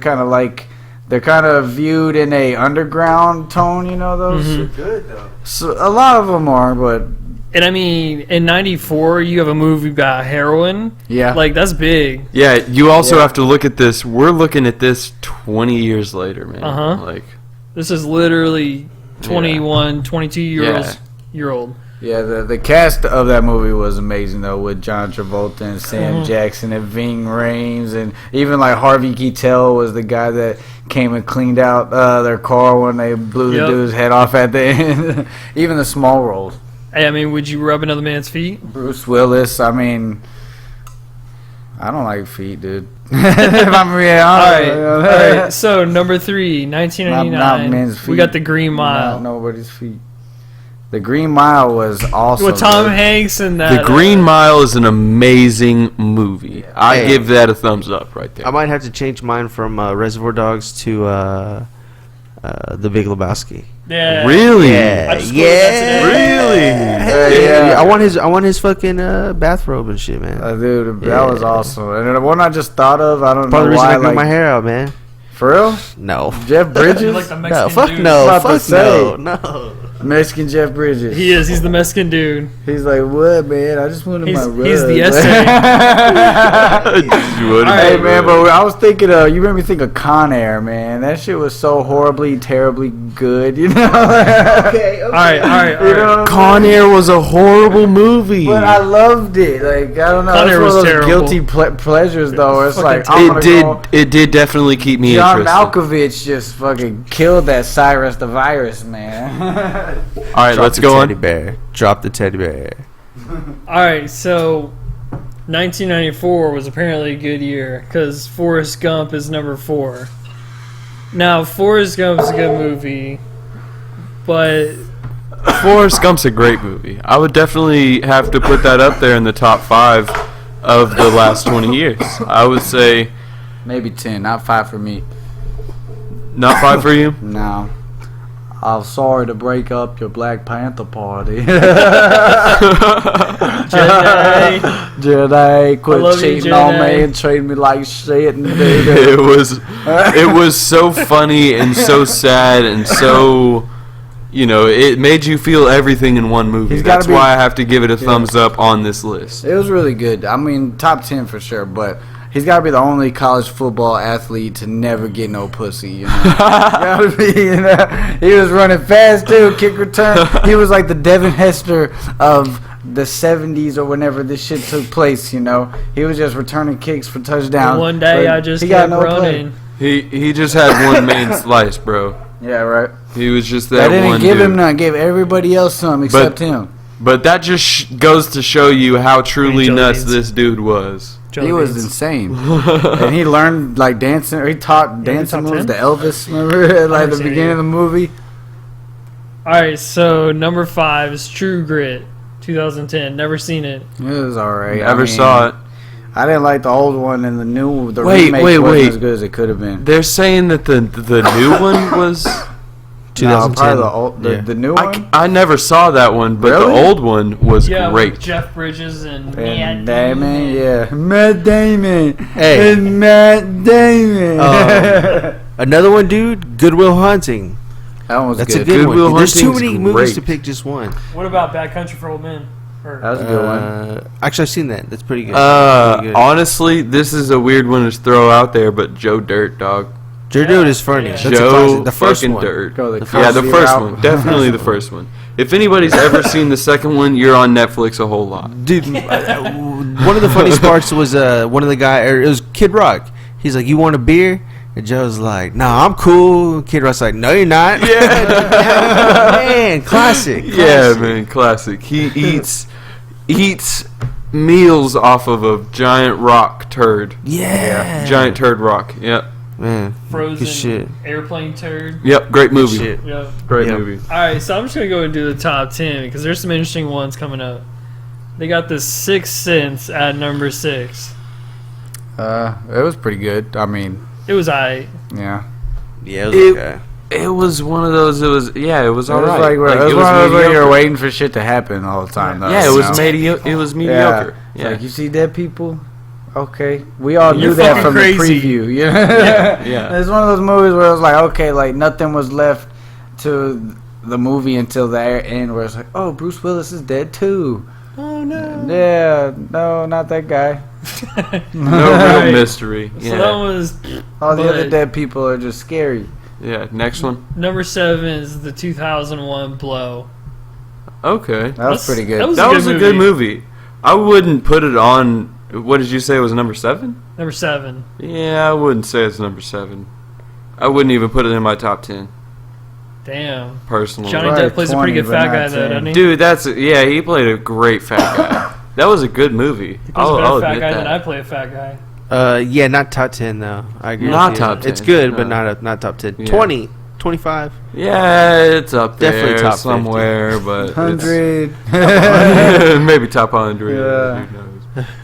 [SPEAKER 3] kind of viewed in a underground tone. You know those.
[SPEAKER 4] Mhm.
[SPEAKER 1] Good though.
[SPEAKER 3] So a lot of them are, but
[SPEAKER 4] And I mean, in 94, you have a movie about heroin.
[SPEAKER 3] yeah,
[SPEAKER 4] Like, that's big.
[SPEAKER 2] Yeah, you also
[SPEAKER 3] Yeah.
[SPEAKER 2] have to look at this. We're looking at this 20 years later, man.
[SPEAKER 4] Uh-huh.
[SPEAKER 2] Like,
[SPEAKER 4] This is literally 21, 22 year old.
[SPEAKER 3] yeah. The cast of that movie was amazing though, with John Travolta and Sam
[SPEAKER 4] Mhm.
[SPEAKER 3] Jackson and Ving Rhames, and even like Harvey Keitel was the guy that came and cleaned out their car when they blew
[SPEAKER 4] Yep.
[SPEAKER 3] the dude's head off at the end. Even the small roles.
[SPEAKER 4] Hey, I mean, would you rub another man's feet?
[SPEAKER 3] Bruce Willis. I mean, I don't like feet, dude. If I'm real honest.
[SPEAKER 4] All right. So, number 3, 1999.
[SPEAKER 3] Not men's feet.
[SPEAKER 4] We got The Green Mile.
[SPEAKER 3] Not nobody's feet. The Green Mile was awesome.
[SPEAKER 4] With Tom
[SPEAKER 3] dude.
[SPEAKER 4] Hanks and that.
[SPEAKER 2] The Green Mile is an amazing movie. I
[SPEAKER 1] Hey.
[SPEAKER 2] give that a thumbs up right there.
[SPEAKER 1] I might have to change mine from Reservoir Dogs to The Big Lebowski.
[SPEAKER 4] Yeah.
[SPEAKER 2] Really?
[SPEAKER 1] Yeah,
[SPEAKER 4] I just quoted that today.
[SPEAKER 2] Really?
[SPEAKER 3] Yeah.
[SPEAKER 1] I want his fucking bathrobe and shit, man.
[SPEAKER 3] Dude, that
[SPEAKER 1] Yeah.
[SPEAKER 3] was awesome. And the one I just thought of, I don't
[SPEAKER 1] Part of
[SPEAKER 3] know
[SPEAKER 1] the reason
[SPEAKER 3] why.
[SPEAKER 1] I grew
[SPEAKER 3] Like,
[SPEAKER 1] my hair out, man.
[SPEAKER 3] for real?
[SPEAKER 1] No.
[SPEAKER 3] Jeff Bridges?
[SPEAKER 4] Like the
[SPEAKER 1] No,
[SPEAKER 4] Mexican
[SPEAKER 1] fuck
[SPEAKER 4] dude.
[SPEAKER 1] no,
[SPEAKER 3] About to
[SPEAKER 1] fuck
[SPEAKER 3] say.
[SPEAKER 1] no, no.
[SPEAKER 3] Mexican Jeff Bridges.
[SPEAKER 4] He is. He's the Mexican dude.
[SPEAKER 3] He's like, what, man? I just wanted my rub.
[SPEAKER 4] He's the essay.
[SPEAKER 3] Hey, man, but I was thinking of, you made me think of Con Air, man. That shit was so horribly, terribly good, you know? Okay.
[SPEAKER 4] All right.
[SPEAKER 3] You know
[SPEAKER 2] Con Air was a horrible movie.
[SPEAKER 3] But I loved it. Like, I don't know.
[SPEAKER 4] Con Air was
[SPEAKER 3] one of those
[SPEAKER 4] terrible.
[SPEAKER 3] guilty pleasures, though. It's like,
[SPEAKER 2] it did definitely keep me
[SPEAKER 3] John
[SPEAKER 2] interested.
[SPEAKER 3] Malkovich just fucking killed that Cyrus the Virus, man.
[SPEAKER 2] All right, let's go on.
[SPEAKER 1] Drop the teddy bear.
[SPEAKER 4] All right, so 1994 was apparently a good year because Forrest Gump is number 4. Now, Forrest Gump's a good movie, but
[SPEAKER 2] Forrest Gump's a great movie. I would definitely have to put that up there in the top 5 of the last 20 years. I would say
[SPEAKER 3] Maybe 10, not 5 for me.
[SPEAKER 2] not 5 for you.
[SPEAKER 3] No. I'm sorry to break up your Black Panther party. Jedi, quit cheating on me and treat me like shit. And
[SPEAKER 2] It was so funny and so sad and so, it made you feel everything in one movie. That's why I have to give it a thumbs up on this list.
[SPEAKER 3] It was really good. I mean, top 10 for sure, but he's got to be the only college football athlete to never get no pussy, you know? Gotta be, He was running fast, too, kick return. He was like the Devin Hester of the 70s or whenever this shit took place, He was just returning kicks for touchdowns.
[SPEAKER 4] One day I just kept running.
[SPEAKER 2] He just had one main slice, bro.
[SPEAKER 3] Yeah, right.
[SPEAKER 2] He was just that one
[SPEAKER 3] dude. I didn't give him none. Gave everybody else some except him.
[SPEAKER 2] But that just goes to show you how truly nuts this dude was.
[SPEAKER 3] He was insane. And he learned, like, dancing. Or he taught dancing moves to Elvis, remember? Like, the beginning of the movie.
[SPEAKER 4] All right, so number 5 is True Grit, 2010. Never seen it.
[SPEAKER 3] It was all right.
[SPEAKER 2] Never saw it.
[SPEAKER 3] I didn't like the old one, and the remake wasn't as good as it could have been.
[SPEAKER 2] They're saying that the new one was
[SPEAKER 1] 2010.
[SPEAKER 3] Probably the new one.
[SPEAKER 2] I never saw that one, but the old one was great.
[SPEAKER 4] With Jeff Bridges and
[SPEAKER 3] Matt Damon. Yeah, Matt Damon.
[SPEAKER 1] Hey,
[SPEAKER 3] and Matt Damon.
[SPEAKER 1] Another one, dude. Good Will Hunting.
[SPEAKER 3] That one was
[SPEAKER 1] That's
[SPEAKER 3] good.
[SPEAKER 1] a good
[SPEAKER 2] Good
[SPEAKER 1] one.
[SPEAKER 2] Will
[SPEAKER 1] There's too
[SPEAKER 2] Hunting's
[SPEAKER 1] many movies to
[SPEAKER 2] great.
[SPEAKER 1] pick just one.
[SPEAKER 4] What about Bad Country for Old Men?
[SPEAKER 3] That was a good one.
[SPEAKER 1] Actually, I've seen that. That's pretty good. Pretty good.
[SPEAKER 2] Honestly, this is a weird one to throw out there, but Joe Dirt, dog.
[SPEAKER 1] Joe Dirt is funny. That's a
[SPEAKER 2] Joe
[SPEAKER 1] classic. The first
[SPEAKER 2] fucking
[SPEAKER 1] one.
[SPEAKER 2] Dirt.
[SPEAKER 3] Go the
[SPEAKER 2] The
[SPEAKER 3] Cosby
[SPEAKER 2] first
[SPEAKER 3] route.
[SPEAKER 2] one. Definitely the first one. If anybody's ever seen the second one, you're on Netflix a whole lot.
[SPEAKER 1] Dude, one of the funniest parts was one of the guys. It was Kid Rock. He's like, "You want a beer?" And Joe's like, "Nah, I'm cool." Kid Rock's like, "No, you're not."
[SPEAKER 2] Yeah.
[SPEAKER 1] Man, classic.
[SPEAKER 2] Yeah, man, classic. He eats meals off of a giant rock turd.
[SPEAKER 1] Yeah.
[SPEAKER 2] Giant turd rock. Yep.
[SPEAKER 1] Man,
[SPEAKER 4] Frozen
[SPEAKER 1] good shit.
[SPEAKER 4] airplane turd.
[SPEAKER 2] Yep, great movie.
[SPEAKER 1] Shit.
[SPEAKER 4] Yep.
[SPEAKER 2] Great
[SPEAKER 1] Yep.
[SPEAKER 2] movie.
[SPEAKER 4] All right, so I'm just gonna go and do the top 10 because there's some interesting ones coming up. They got The Sixth Sense at number 6.
[SPEAKER 3] It was pretty good. I mean,
[SPEAKER 4] It was alright.
[SPEAKER 3] yeah.
[SPEAKER 1] Yeah, it was okay.
[SPEAKER 2] It was one of those. It was alright.
[SPEAKER 3] It was like, it was one of those where you're waiting for shit to happen all the time. Though,
[SPEAKER 2] Yeah, it was it was mediocre.
[SPEAKER 3] It's like, you see dead people? Okay. We all
[SPEAKER 4] You're
[SPEAKER 3] knew that
[SPEAKER 4] fucking
[SPEAKER 3] from
[SPEAKER 4] crazy.
[SPEAKER 3] the preview. Yeah.
[SPEAKER 2] Yeah.
[SPEAKER 3] It's one of those movies where it was like, okay, like nothing was left to the movie until the end where it's like, oh, Bruce Willis is dead too.
[SPEAKER 4] Oh no.
[SPEAKER 3] Yeah, no, not that guy.
[SPEAKER 2] No real mystery.
[SPEAKER 4] So that was
[SPEAKER 3] All the other
[SPEAKER 4] But-
[SPEAKER 3] dead people are just scary.
[SPEAKER 2] Yeah. Next one.
[SPEAKER 4] number 7 is the 2001 Blow.
[SPEAKER 2] Okay.
[SPEAKER 3] That was pretty good.
[SPEAKER 2] That was a good movie. I wouldn't put it on. What did you say was number 7?
[SPEAKER 4] Number 7.
[SPEAKER 2] Yeah, I wouldn't say it's number 7. I wouldn't even put it in my top 10
[SPEAKER 4] Damn.
[SPEAKER 2] personally.
[SPEAKER 4] Johnny
[SPEAKER 3] Probably
[SPEAKER 4] Depp plays a pretty
[SPEAKER 3] 20,
[SPEAKER 4] good
[SPEAKER 3] but
[SPEAKER 4] fat
[SPEAKER 3] not
[SPEAKER 4] guy though,
[SPEAKER 3] 10.
[SPEAKER 4] doesn't he?
[SPEAKER 2] Dude, he played a great fat guy. That was a good movie.
[SPEAKER 4] He plays a
[SPEAKER 2] I'll
[SPEAKER 4] better fat
[SPEAKER 2] admit
[SPEAKER 4] guy
[SPEAKER 2] that.
[SPEAKER 4] than I play a fat guy.
[SPEAKER 1] Yeah, not top 10 though. I agree.
[SPEAKER 2] Not
[SPEAKER 1] with you.
[SPEAKER 2] top 10,
[SPEAKER 1] It's good, but
[SPEAKER 2] no.
[SPEAKER 1] not top 10.
[SPEAKER 2] Yeah.
[SPEAKER 1] 20, 25.
[SPEAKER 2] Yeah, it's up there
[SPEAKER 1] Definitely top 50.
[SPEAKER 2] somewhere, but
[SPEAKER 3] 100.
[SPEAKER 2] it's maybe top 100.
[SPEAKER 3] Yeah.
[SPEAKER 2] Who knows?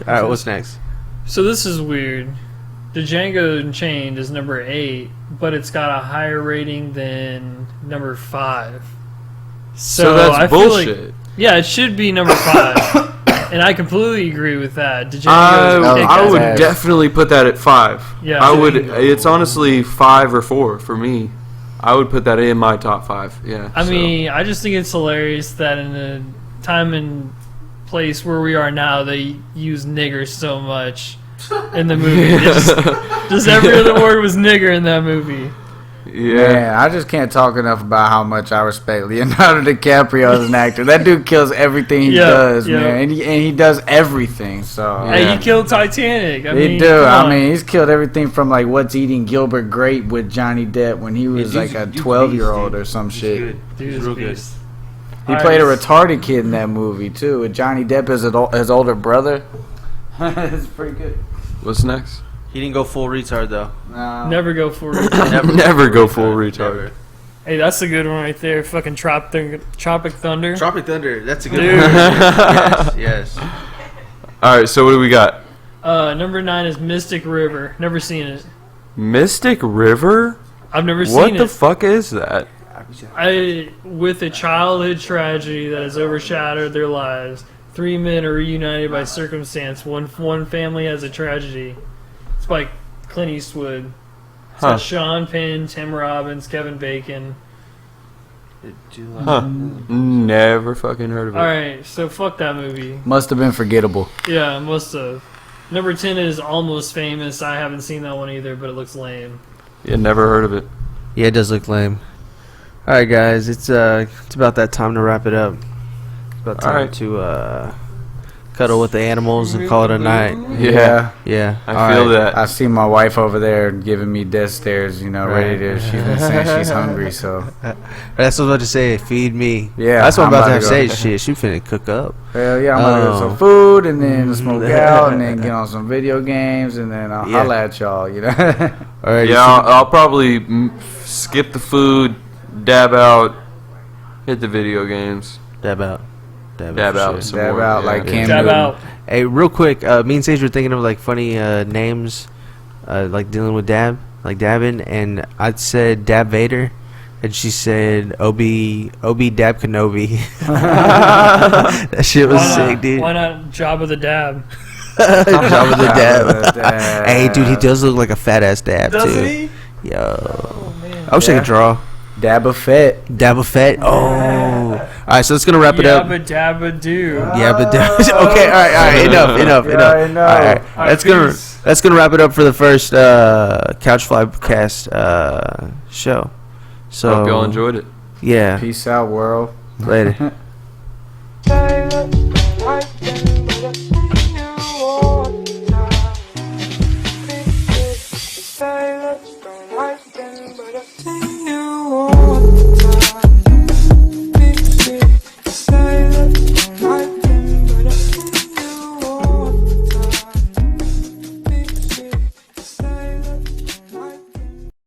[SPEAKER 1] All right, what's next?
[SPEAKER 4] So this is weird. The Django Unchained is number 8, but it's got a higher rating than number 5.
[SPEAKER 2] So that's
[SPEAKER 4] I feel like-
[SPEAKER 2] bullshit.
[SPEAKER 4] yeah, it should be number 5. And I completely agree with that. Django
[SPEAKER 2] I would
[SPEAKER 3] ass.
[SPEAKER 2] definitely put that at 5.
[SPEAKER 4] Yeah.
[SPEAKER 2] I would. It's honestly 5 or 4 for me. I would put that in my top 5. Yeah.
[SPEAKER 4] I mean, I just think it's hilarious that in the time and place where we are now, they use nigger so much in the movie. Just every other word was nigger in that movie.
[SPEAKER 2] Yeah.
[SPEAKER 3] Man, I just can't talk enough about how much I respect Leonardo DiCaprio as an actor. That dude kills everything he does, man. And he does everything. So
[SPEAKER 4] Hey, he killed Titanic.
[SPEAKER 3] I mean, he's killed everything from like What's Eating Gilbert Grape with Johnny Depp when he was like a 12-year-old or some shit.
[SPEAKER 1] Dude's real good.
[SPEAKER 3] He played a retarded kid in that movie too, with Johnny Depp as his older brother. It's pretty good.
[SPEAKER 2] What's next?
[SPEAKER 1] He didn't go full retard though.
[SPEAKER 3] No.
[SPEAKER 4] Never go full retard.
[SPEAKER 2] Never go full retard.
[SPEAKER 1] Never.
[SPEAKER 4] Hey, that's a good one right there. Fucking Tropic Thunder.
[SPEAKER 1] Tropic Thunder. That's a good
[SPEAKER 4] Dude.
[SPEAKER 1] one. Yes.
[SPEAKER 2] All right, so what do we got?
[SPEAKER 4] Number 9 is Mystic River. Never seen it.
[SPEAKER 2] Mystic River?
[SPEAKER 4] I've never seen it.
[SPEAKER 2] What the fuck is that?
[SPEAKER 4] With a childhood tragedy that has overshadowed their lives, 3 men are reunited by circumstance. One family has a tragedy. It's by Clint Eastwood. It's got Sean Penn, Tim Robbins, Kevin Bacon.
[SPEAKER 2] Never fucking heard of it.
[SPEAKER 4] Alright, so fuck that movie.
[SPEAKER 3] Must have been forgettable.
[SPEAKER 4] Yeah, must have. Number 10 is Almost Famous. I haven't seen that one either, but it looks lame.
[SPEAKER 2] Yeah, never heard of it.
[SPEAKER 1] Yeah, it does look lame. All right, guys, it's about that time to wrap it up. It's about time to cuddle with the animals and call it a night.
[SPEAKER 2] Yeah.
[SPEAKER 1] I
[SPEAKER 2] feel that.
[SPEAKER 3] I see my wife over there giving me death stares, ready to. She's been saying she's hungry, so.
[SPEAKER 1] That's what I was about to say. Feed me.
[SPEAKER 3] Yeah,
[SPEAKER 1] that's what I'm about to have to say.
[SPEAKER 3] go.
[SPEAKER 1] Shit, she finna cook up.
[SPEAKER 3] Hell yeah, I'm gonna get some food and then smoke out and then get on some video games and then I'll holla at y'all,
[SPEAKER 1] All right.
[SPEAKER 2] Yeah, I'll probably skip the food, dab out, hit the video games.
[SPEAKER 1] Dab out.
[SPEAKER 2] Dab out some
[SPEAKER 3] Dab
[SPEAKER 2] more.
[SPEAKER 3] out
[SPEAKER 2] Yeah.
[SPEAKER 3] like Cam
[SPEAKER 4] Dab
[SPEAKER 3] Newton.
[SPEAKER 4] out.
[SPEAKER 1] Hey, real quick, me and Sage were thinking of like funny names, like dealing with dab, like dabbing, and I said Dab Vader, and she said Obi Dab Kenobi. That shit was sick, dude.
[SPEAKER 4] Why not Jabba the Dab?
[SPEAKER 1] Jabba the Dab. Hey, dude, he does look like a fat ass dab too.
[SPEAKER 4] Does he?
[SPEAKER 1] Yo,
[SPEAKER 4] Oh, man.
[SPEAKER 1] I wish I could draw.
[SPEAKER 3] Dab Fett.
[SPEAKER 1] Dab a Fett. Oh, all right. So that's gonna wrap it up.
[SPEAKER 4] Yabba Dabba Doo.
[SPEAKER 1] Yeah, but okay, all right, enough.
[SPEAKER 3] know.
[SPEAKER 1] All right,
[SPEAKER 4] peace.
[SPEAKER 1] that's gonna wrap it up for the first COUCHFLY cast show. So
[SPEAKER 2] Hope y'all enjoyed it.
[SPEAKER 1] Yeah,
[SPEAKER 3] Peace out, world.
[SPEAKER 1] later.